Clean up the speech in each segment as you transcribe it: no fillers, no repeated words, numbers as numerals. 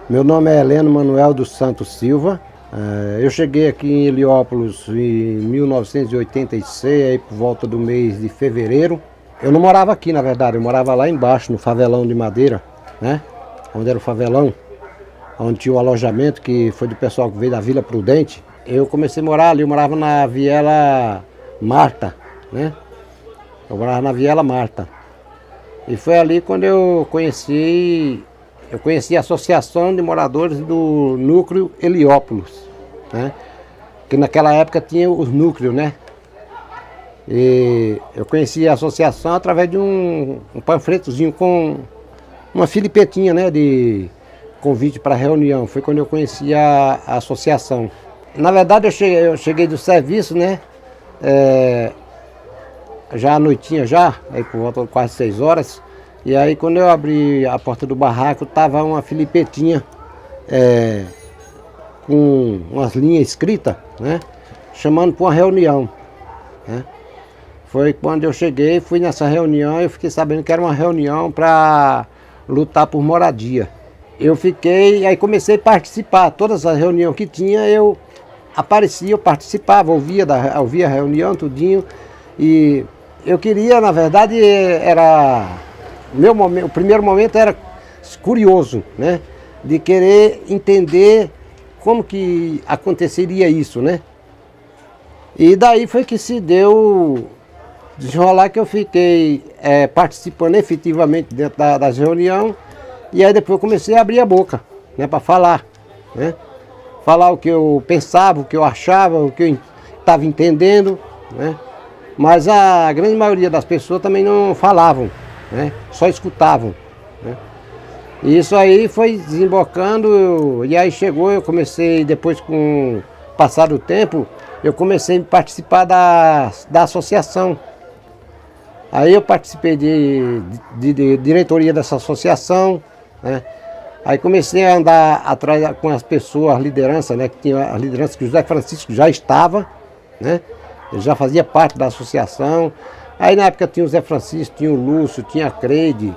Meu nome é Heleno Manuel dos Santos Silva. Eu cheguei aqui em Heliópolis em 1986, aí por volta do mês de fevereiro. Eu não morava aqui, na verdade, eu morava lá embaixo, no favelão de madeira, né? Onde era o favelão, onde tinha o alojamento, que foi do pessoal que veio da Vila Prudente. Eu comecei a morar ali, eu morava na Viela Marta, né? Eu morava na Viela Marta. E foi ali quando eu conheci a Associação de Moradores do Núcleo Heliópolis, né? Que naquela época tinha os núcleos, né? E eu conheci a associação através de um panfletozinho com uma filipetinha, né? De convite para reunião. Foi quando eu conheci a associação. Na verdade eu cheguei do serviço, né? Já à noitinha já, aí por volta de quase 6 horas. E aí quando eu abri a porta do barraco, tava uma filipetinha com umas linhas escritas, né? Chamando para uma reunião, né? Foi quando eu cheguei, fui nessa reunião, eu fiquei sabendo que era uma reunião para lutar por moradia. Eu fiquei, aí comecei a participar, todas as reuniões que tinha eu aparecia, eu participava, ouvia a reunião, tudinho. E eu queria, na verdade, o primeiro momento era curioso, né? De querer entender como que aconteceria isso, né? E daí foi que se deu desenrolar que eu fiquei participando efetivamente dentro das reuniões. E aí depois eu comecei a abrir a boca, né? Para falar, né? Falar o que eu pensava, o que eu achava, o que eu estava entendendo, né? Mas a grande maioria das pessoas também não falavam, né? Só escutavam, né? E isso aí foi desembocando, e aí chegou, eu comecei, depois com o passar do tempo, eu comecei a participar da associação. Aí eu participei de diretoria dessa associação, né? Aí comecei a andar atrás com as pessoas, as lideranças, né? Que tinha as lideranças que o José Francisco já estava, né? Ele já fazia parte da associação. Aí na época tinha o Zé Francisco, tinha o Lúcio, tinha a Creide,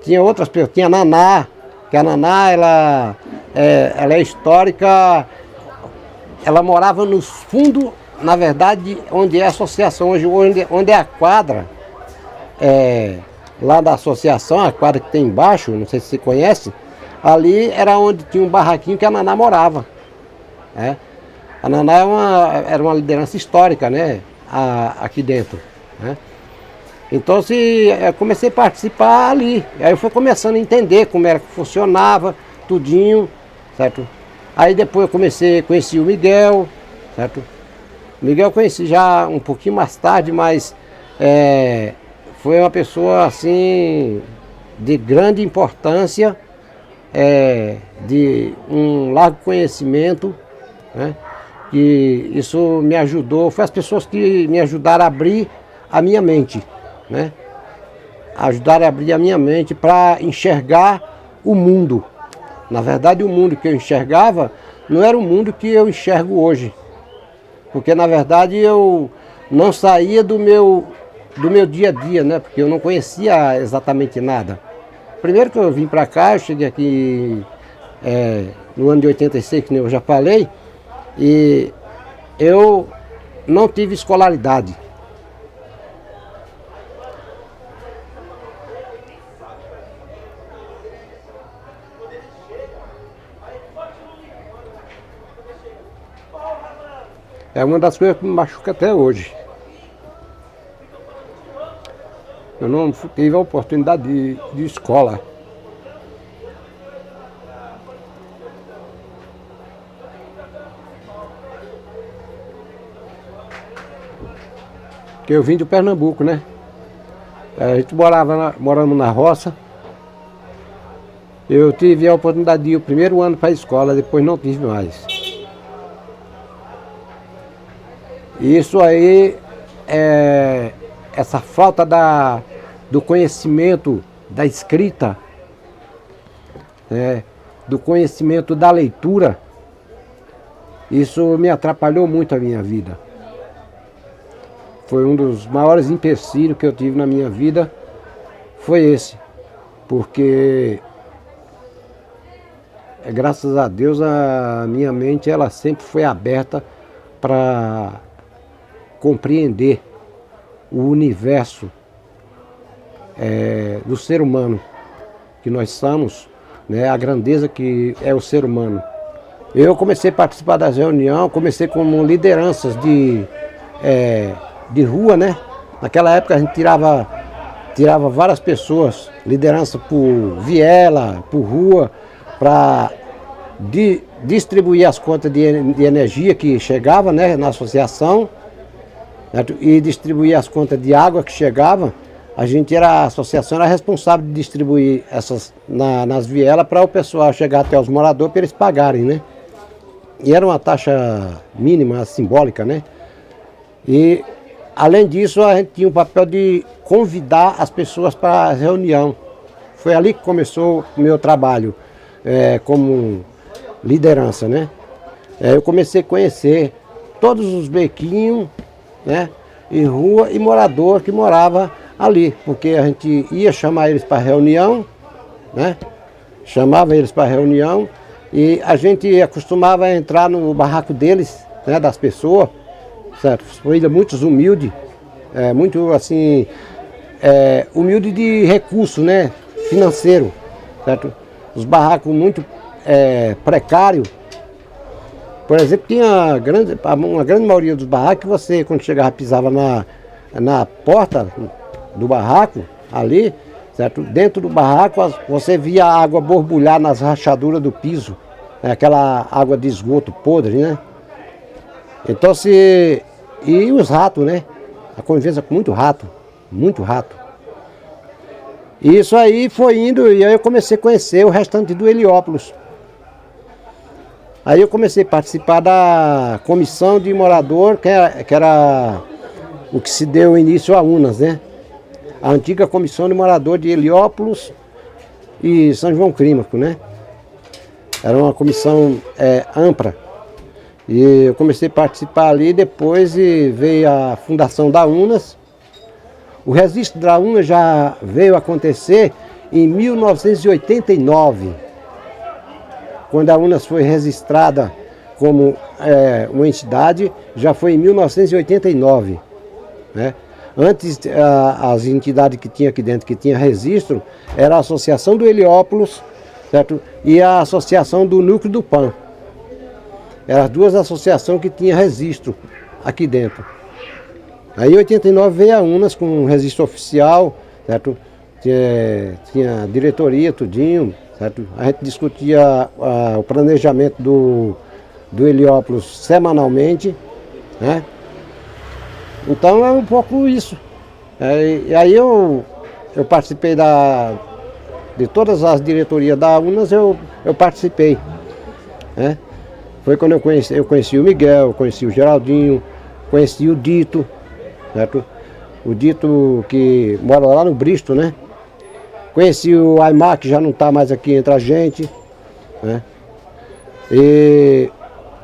tinha outras pessoas, tinha a Naná, que a Naná ela é histórica, ela morava nos fundos, na verdade, onde é a associação, onde é a quadra, lá da associação, a quadra que tem embaixo, não sei se você conhece, ali era onde tinha um barraquinho que a Naná morava, né? A Naná era uma liderança histórica, né? Aqui dentro, né? Então eu comecei a participar ali. Aí eu fui começando a entender como era que funcionava, tudinho, certo? Aí depois eu conheci o Miguel, certo? O Miguel eu conheci já um pouquinho mais tarde, mas foi uma pessoa assim de grande importância, de um largo conhecimento, né? Que isso me ajudou, foi as pessoas que me ajudaram a abrir a minha mente, né? Ajudaram a abrir a minha mente para enxergar o mundo. Na verdade, o mundo que eu enxergava não era o mundo que eu enxergo hoje. Porque, na verdade, eu não saía do meu dia a dia, né? Porque eu não conhecia exatamente nada. Primeiro que eu vim para cá, eu cheguei aqui no ano de 86, que eu já falei, e eu não tive escolaridade. É uma das coisas que me machuca até hoje. Eu não tive a oportunidade de escola. Porque eu vim de Pernambuco, né? A gente moramos na roça. Eu tive a oportunidade de ir o primeiro ano para a escola, depois não tive mais. E isso aí, essa falta do conhecimento da escrita, do conhecimento da leitura, isso me atrapalhou muito a minha vida. Foi um dos maiores empecilhos que eu tive na minha vida, foi esse. Porque graças a Deus, a minha mente ela sempre foi aberta para compreender o universo do ser humano que nós somos, né, a grandeza que é o ser humano. Eu comecei a participar das reuniões, comecei como lideranças de rua, né? Naquela época a gente tirava várias pessoas, liderança por viela, por rua, para distribuir as contas de energia que chegava, né, na associação, certo? E distribuir as contas de água que chegava. A associação era responsável de distribuir essas nas vielas para o pessoal chegar até os moradores para eles pagarem, né? E era uma taxa mínima, simbólica, né? E além disso, a gente tinha o papel de convidar as pessoas para a reunião. Foi ali que começou o meu trabalho como liderança, né? Eu comecei a conhecer todos os bequinhos, né, e rua e morador que morava ali, porque a gente ia chamar eles para reunião, né? Chamava eles para reunião e a gente acostumava entrar no barraco deles, né, das pessoas, certo? Família muito humilde, muito assim, humilde de recurso, né, financeiro, certo? Os barracos muito precários. Por exemplo, tinha uma grande maioria dos barracos que você, quando chegava, pisava na porta do barraco, ali, certo? Dentro do barraco, você via a água borbulhar nas rachaduras do piso, né? Aquela água de esgoto podre, né? Então, e os ratos, né? A convivência com muito rato, muito rato. E isso aí foi indo, e aí eu comecei a conhecer o restante do Heliópolis. Aí eu comecei a participar da comissão de morador, que era o que se deu início a Unas, né? A antiga comissão de morador de Heliópolis e São João Clímaco, né? Era uma comissão ampla. E eu comecei a participar ali, depois veio a fundação da Unas. O registro da Unas já veio acontecer em 1989. Quando a Unas foi registrada como uma entidade, já foi em 1989. Né? Antes, as entidades que tinha aqui dentro, que tinha registro, era a Associação do Heliópolis, certo? E a Associação do Núcleo do PAN. Eram as duas associações que tinham registro aqui dentro. Aí em 89 veio a Unas com um registro oficial, certo? Tinha diretoria, tudinho, certo? A gente discutia o planejamento do Heliópolis semanalmente, né? Então é um pouco isso. E aí eu participei de todas as diretorias da Unas, eu participei, né? Foi quando eu conheci o Miguel, conheci o Geraldinho, conheci o Dito, certo? O Dito que mora lá no Bristo, né? Conheci o Aymar, que já não está mais aqui entre a gente, né? E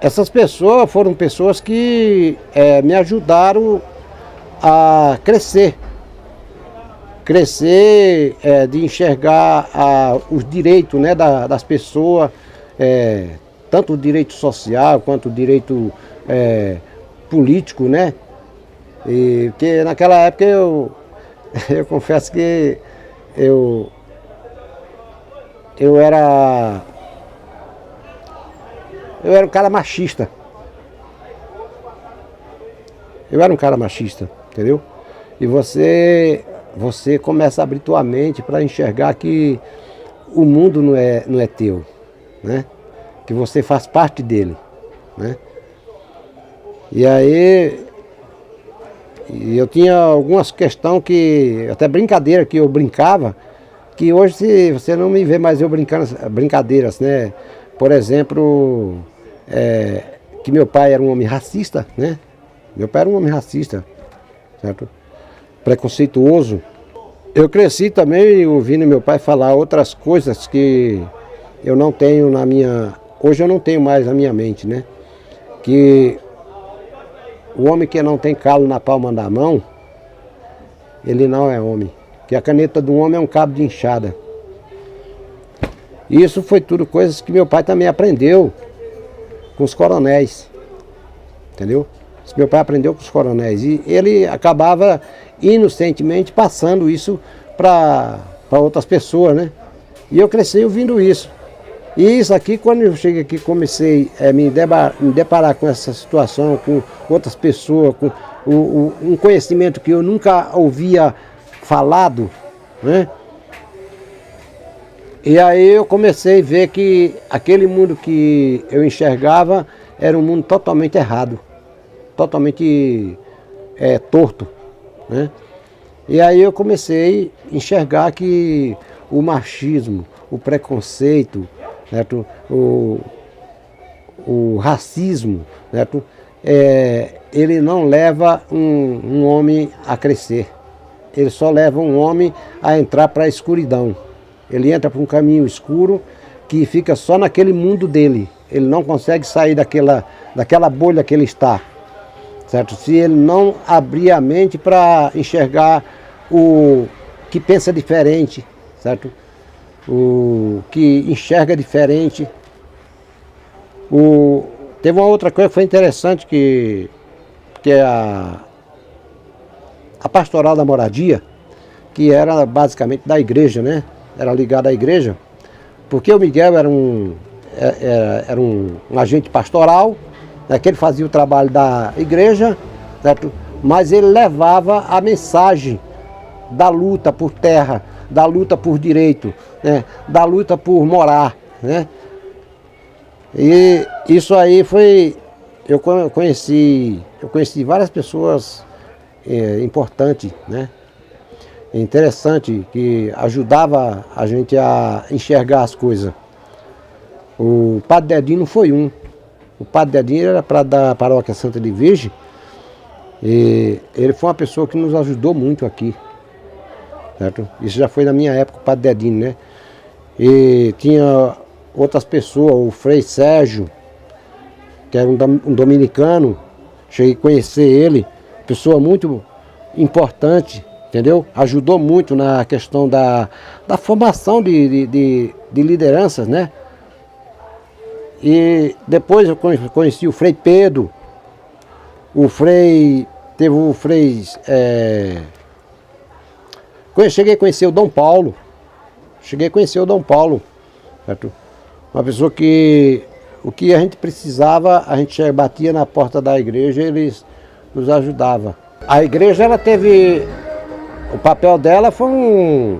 essas pessoas foram pessoas que me ajudaram a crescer. De enxergar os direitos, né, das pessoas, tanto o direito social quanto o direito político, né? Porque naquela época eu confesso que eu era um cara machista. Eu era um cara machista, entendeu? E você começa a abrir tua mente para enxergar que o mundo não é teu, né? Que você faz parte dele, né? E aí eu tinha algumas questões até brincadeira que eu brincava, que hoje você não me vê mais eu brincando brincadeiras, né? Por exemplo, que meu pai era um homem racista, né? Meu pai era um homem racista, certo? Preconceituoso. Eu cresci também ouvindo meu pai falar outras coisas que eu não tenho hoje eu não tenho mais na minha mente, né? Que o homem que não tem calo na palma da mão, ele não é homem. Que a caneta do homem é um cabo de enxada. Isso foi tudo coisas que meu pai também aprendeu com os coronéis, entendeu? Isso meu pai aprendeu com os coronéis e ele acabava inocentemente passando isso para outras pessoas, né? E eu cresci ouvindo isso. E isso aqui, quando eu cheguei aqui, comecei a me deparar com essa situação, com outras pessoas, com um conhecimento que eu nunca ouvia falado, né? E aí eu comecei a ver que aquele mundo que eu enxergava era um mundo totalmente errado, totalmente torto, né? E aí eu comecei a enxergar que o machismo, o preconceito, certo? O racismo, certo? Ele não leva um homem a crescer, ele só leva um homem a entrar para a escuridão. Ele entra para um caminho escuro que fica só naquele mundo dele. Ele não consegue sair daquela bolha que ele está, certo? Se ele não abrir a mente para enxergar o que pensa diferente, certo? O que enxerga diferente. Teve uma outra coisa que foi interessante, que é a pastoral da moradia, que era basicamente da igreja, né? Era ligado à igreja, porque o Miguel era um agente pastoral, né, que ele fazia o trabalho da igreja, certo? Mas ele levava a mensagem da luta por terra, da luta por direito, né, da luta por morar, né? E isso aí foi, eu conheci várias pessoas importantes, né? Interessante, que ajudava a gente a enxergar as coisas. O Padre Dedinho não foi um. O Padre Dedinho era da Paróquia Santa de Virgem, e ele foi uma pessoa que nos ajudou muito aqui, certo? Isso já foi na minha época, o Padre Dedinho, né? E tinha outras pessoas, o Frei Sérgio, que era um dominicano, cheguei a conhecer ele, pessoa muito importante, entendeu? Ajudou muito na questão da formação de lideranças, né? E depois eu conheci o Frei Pedro, teve o Frei... cheguei a conhecer o Dom Paulo, certo? Uma pessoa que o que a gente precisava, a gente batia na porta da igreja e eles nos ajudavam. A igreja, ela teve... O papel dela foi um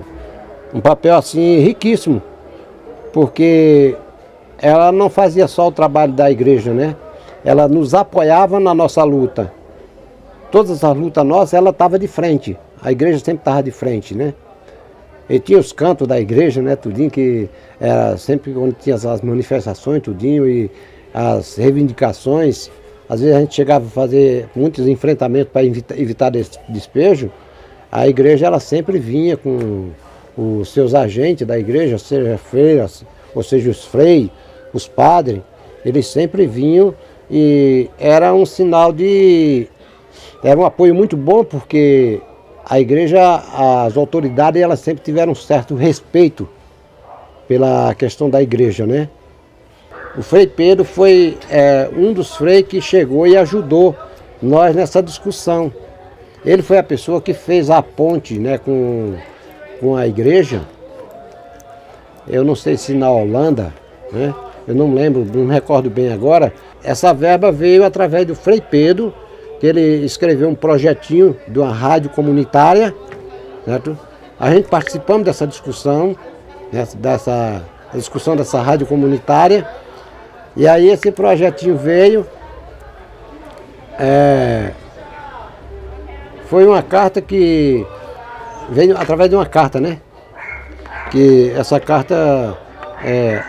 papel assim riquíssimo, porque ela não fazia só o trabalho da igreja, né? Ela nos apoiava na nossa luta. Todas as lutas nossas, ela estava de frente. A igreja sempre estava de frente, né? E tinha os cantos da igreja, né? Tudinho, que era sempre quando tinha as manifestações, tudinho, e as reivindicações. Às vezes a gente chegava a fazer muitos enfrentamentos para evitar despejo. A igreja, ela sempre vinha com os seus agentes da igreja, seja freiras, ou seja os freis, os padres, eles sempre vinham e era um sinal era um apoio muito bom, porque a igreja, as autoridades, elas sempre tiveram um certo respeito pela questão da igreja, né? O Frei Pedro foi um dos freis que chegou e ajudou nós nessa discussão. Ele foi a pessoa que fez a ponte, né, com a igreja. Eu não sei se na Holanda, né? Eu não lembro, não me recordo bem agora. Essa verba veio através do Frei Pedro, que ele escreveu um projetinho de uma rádio comunitária, certo? A gente participamos dessa discussão, dessa discussão dessa rádio comunitária. E aí esse projetinho veio. Foi uma carta que veio através de uma carta, né? Que essa carta,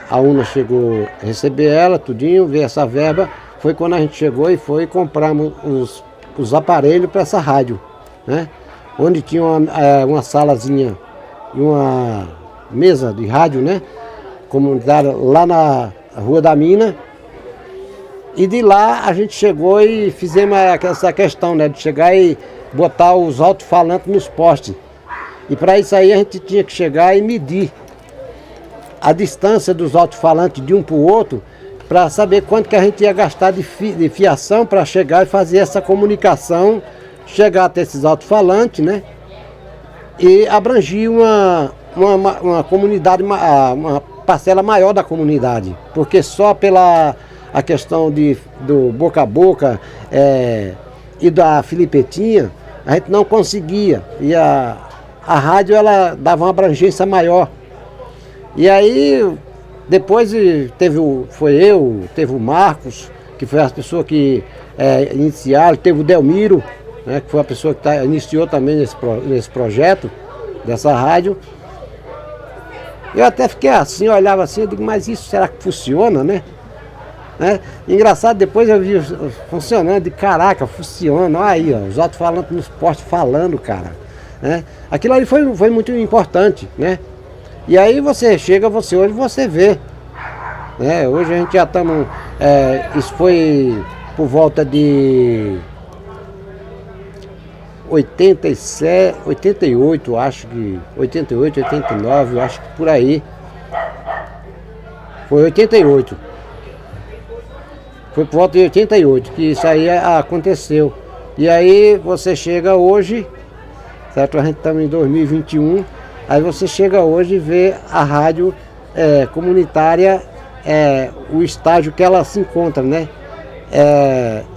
a UNA chegou a receber ela, tudinho, ver essa verba. Foi quando a gente chegou e foi compramos os aparelhos para essa rádio, né? Onde tinha uma salazinha e uma mesa de rádio, né? Comunitária lá na Rua da Mina. E de lá a gente chegou e fizemos essa questão, né? De chegar e botar os alto-falantes nos postes. E para isso aí a gente tinha que chegar e medir a distância dos alto-falantes de um para o outro, para saber quanto que a gente ia gastar de fiação para chegar e fazer essa comunicação, chegar até esses alto-falantes, né? E abrangir uma comunidade, uma parcela maior da comunidade, porque só pela a questão do boca a boca e da filipetinha, a gente não conseguia, e a rádio ela dava uma abrangência maior. E aí depois teve teve o Marcos, que foi as pessoas que iniciaram, teve o Delmiro, né, que foi a pessoa que iniciou também nesse projeto dessa rádio. Eu até fiquei assim, eu olhava assim, eu digo, mas isso será que funciona, né? Engraçado, depois eu vi funcionando, de caraca, funciona, olha aí, ó, os alto-falantes nos postes falando, cara. Né? Aquilo ali foi muito importante, né? E aí você chega, hoje você vê. Né? Hoje a gente já estamos, isso foi por volta de 87, 88, acho que 88, 89, eu acho que por aí. Foi 88. Foi por volta de 88 que isso aí aconteceu. E aí você chega hoje, certo? A gente está em 2021, aí você chega hoje e vê a rádio comunitária, o estágio que ela se encontra, né?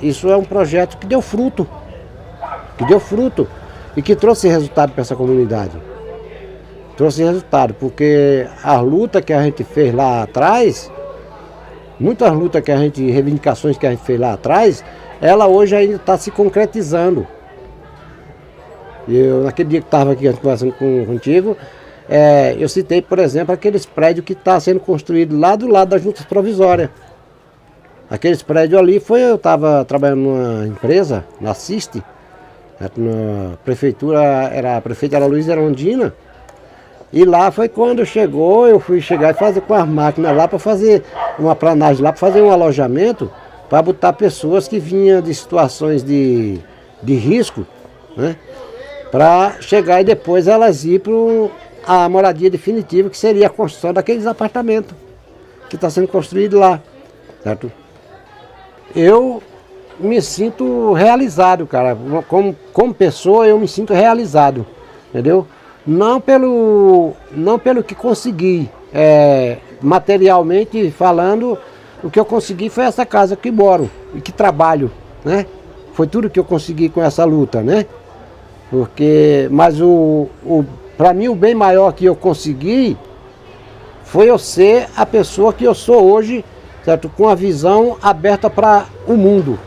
Isso é um projeto que deu fruto. E que trouxe resultado para essa comunidade. Trouxe resultado, porque a luta que a gente fez lá atrás, muitas lutas reivindicações que a gente fez lá atrás, ela hoje ainda está se concretizando. Eu, naquele dia que estava aqui conversando contigo, eu citei, por exemplo, aqueles prédios que estão sendo construídos lá do lado das juntas provisórias. Aqueles prédios ali eu estava trabalhando numa empresa, na Ciste, na prefeitura, a prefeita era Luiz Erondina, e lá foi quando eu fui chegar e fazer com as máquinas lá para fazer uma planagem lá, para fazer um alojamento, para botar pessoas que vinham de situações de risco, né? Para chegar e depois elas ir para a moradia definitiva, que seria a construção daqueles apartamentos que está sendo construído lá, certo? Eu me sinto realizado, cara. Como pessoa, eu me sinto realizado, entendeu? Não pelo que consegui, materialmente falando, o que eu consegui foi essa casa que moro e que trabalho, né? Foi tudo que eu consegui com essa luta, né? Mas para mim o bem maior que eu consegui foi eu ser a pessoa que eu sou hoje, certo? Com a visão aberta para o mundo.